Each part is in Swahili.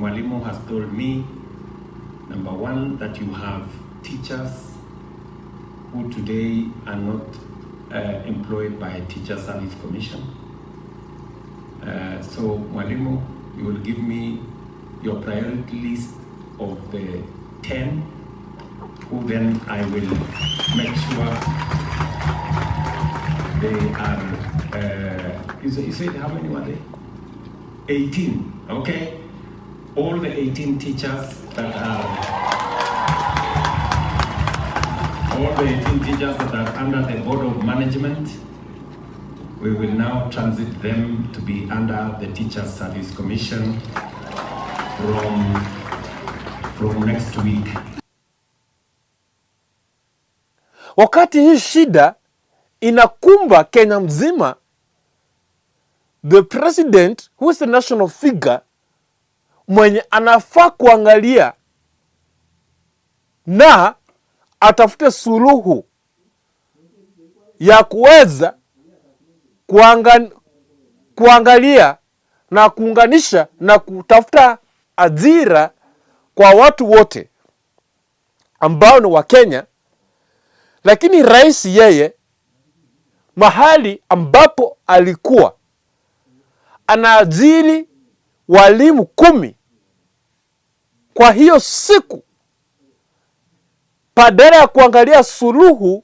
Mwalimu has told me, number one, that you have teachers who today are not employed by Teacher Service Commission. So Mwalimu, you will give me your priority list of the 10, who then I will make sure they are, you said how many were they? 18, okay? All the 18 teachers that are under the Board of Management, we will now transit them to be under the Teacher Service Commission from next week. Wakati hii shida inakumba Kenya mzima, the president, who is the national figure, mwenye anafaa kuangalia na atafute suluhu ya kuweza kuangalia na kuunganisha na kutafuta ajira kwa watu wote ambao ni wa Kenya. Lakini rais yeye, mahali ambapo alikuwa anaajiri walimu 10 kwa hiyo siku, badala ya kuangalia suluhu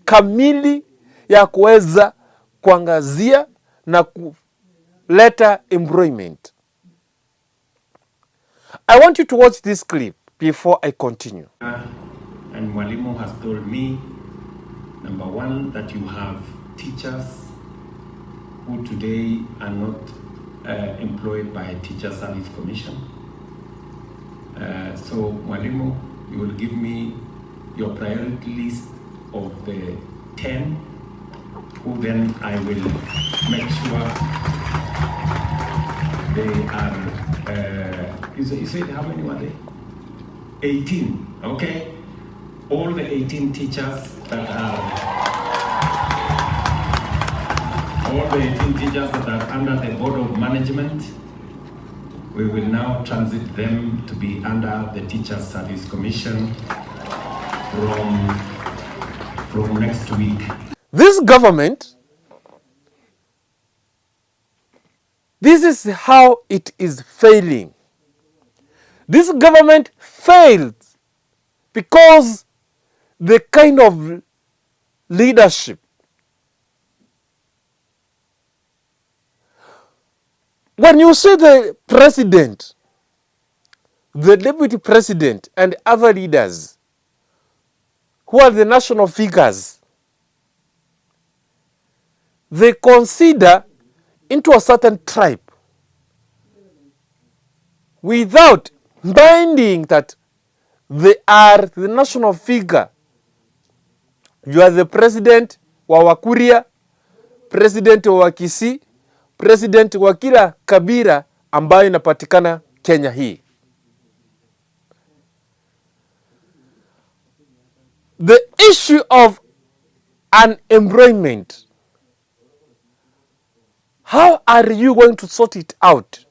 kamili ya kuweza kuangazia na kuleta employment. I want you to watch this clip before I continue. And Mwalimu has told me, number one, that you have teachers who today are not employed by Teacher Service Commission. So Mwalimu, you will give me your priority list of the 10, who then I will make sure they are, you said how many were they? 18, okay? All the 18 teachers that are under the Board of Management, we will now transit them to be under the Teacher Service Commission from next week. This government, this is how it is failing. This government failed because the kind of leadership, when you see the president, the deputy president, and other leaders who are the national figures, they consider into a certain tribe without minding that they are the national figure. You are the president wa Wakuria, president wa Kisii, president wa kila kabila ambayo inapatikana Kenya hii. The issue of unemployment, how are you going to sort it out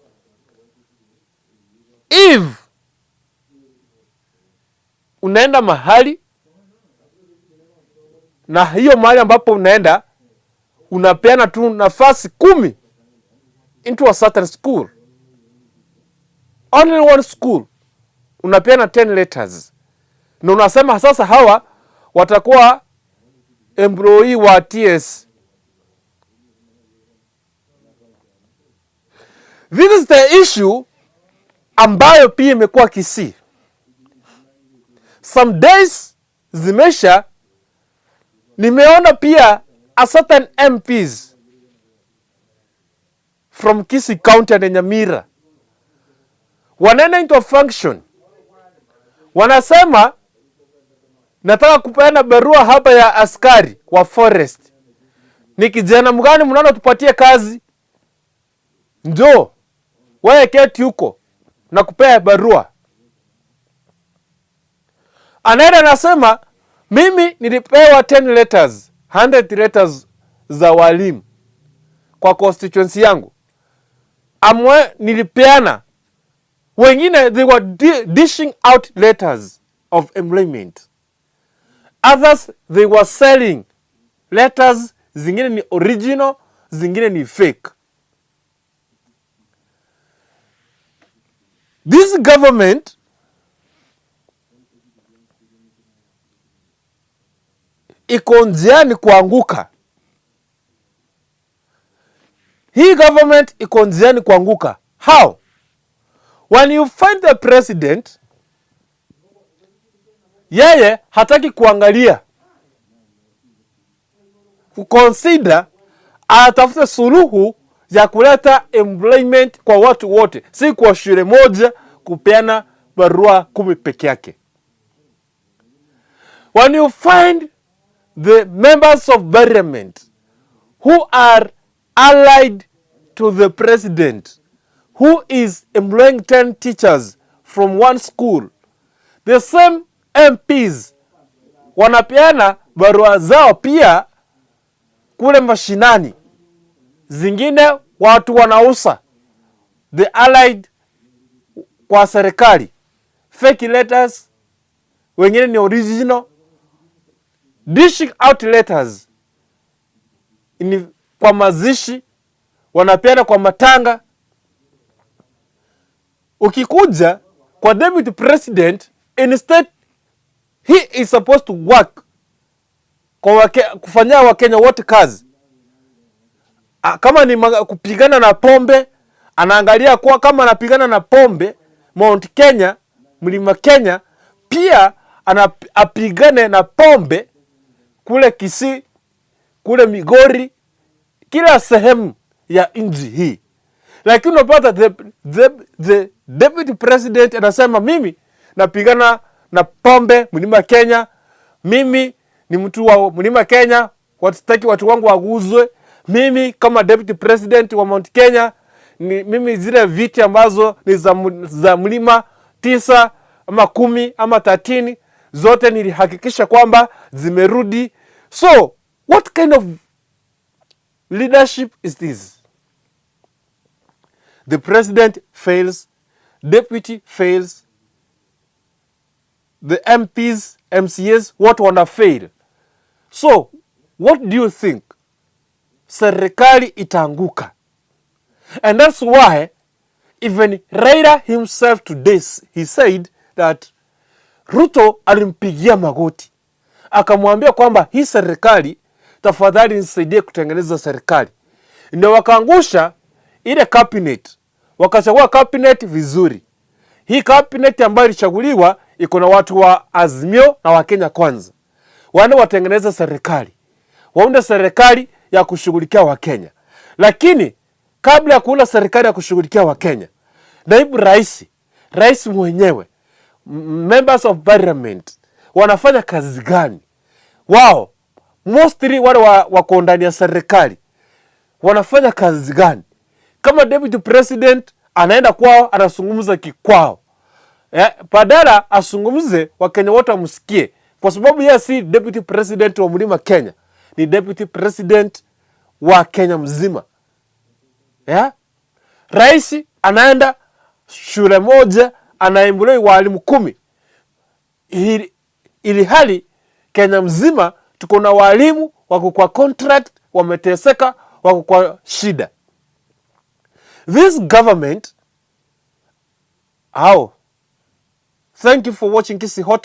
if unaenda mahali na hiyo mahali ambapo unaenda unapeana tu nafasi 10 into a certain school, only one school, unapeana 10 letters na unasema sasa hawa watakuwa employee wa TS. This is the issue ambayo pia imekuwa Kisii. Some days zimesha, nimeona pia a certain MPs from Kisii County and Nyamira wanaenda into function, wanasema nataka kupeana barua hapa ya askari wa forest. Ni kijana mgani mnaona tupatie kazi? Njoo wewe keti huko na kupea barua. Anaenda anasema mimi nilipewa 10 letters, 100 letters za walimu kwa constituency yangu. Amwe nilipeana Wengine, they were dishing out letters of employment. Others, they were selling letters, zingine ni original, zingine ni fake. This government iko njiani kuanguka. Hii government iko njiani kuanguka. How? When you find the president, yeye hataki kuangalia, kuconsider, atafute suluhu ya kuleta employment kwa watu wote, si kwa shule moja kupeana barua 10 peke yake. When you find the members of parliament who are allied to the president, who is employing 10 teachers from one school, the same MPs wanapeana barua zao pia kule mashinani. Zingine watu wanausa, the allied kwa serikali, fake letters, wengine ni original, dishing out letters kwa mazishi, wanapeana kwa matanga. Ukikuja kwa deputy president, instead he is supposed to work kwa kufanyia Wakenya wote kazi. Kama ni kupigana na pombe, anaangalia kwa kama anapigana na pombe Mount Kenya, Mlima Kenya, pia apigane na pombe kule Kisii, kule Migori, kila sehemu ya nchi hii. Lakini unapata the deputy president anasema mimi napigana na pombe Mlima Kenya, mimi ni mtu wa Mlima Kenya, wataki watu wangu waguzwe. Mimi kama deputy president wa Mount Kenya, mimi zile viti ambazo ni za mlima 9 ama 10 ama 13 zote nilihakikisha kwamba zimerudi. So what kind of leadership is this? The president fails, deputy fails, the MPs, MCAs, what wanna fail. So what do you think? Serikali itaanguka. And that's why even Raila himself today, he said that Ruto alimpigia magoti, akamwambia kwamba hii serikali, tafadhali nisaidie kutengeneza serikali. Ndio wakaangusha ile cabinet, wakachagua cabinet vizuri. Hii cabinet ambayo ilichaguliwa iko na watu wa Azimio na wa Kenya Kwanza. Wale watengeneza serikali, waunde serikali ya kushughulikia Wakenya. Lakini kabla ya kuunda serikali ya kushughulikia Wakenya, naibu rais mwenyewe, members of parliament wanafanya kazi gani? Wao mostly wale wako ndani ya serikali wanafanya kazi gani? Kama deputy president anaenda kwao, anazungumza kikwao, badala asungumze Wakenya wote wamsikie, kwa sababu yeye si deputy president wa Mlima Kenya, ni deputy president wa Kenya mzima. Rais anaenda shule moja, anaemploy walimu 10. Ili hali Kenya mzima tuko na walimu wako kwa contract, wameteseka, wako kwa shida. This government, thank you for watching Kisii Hot.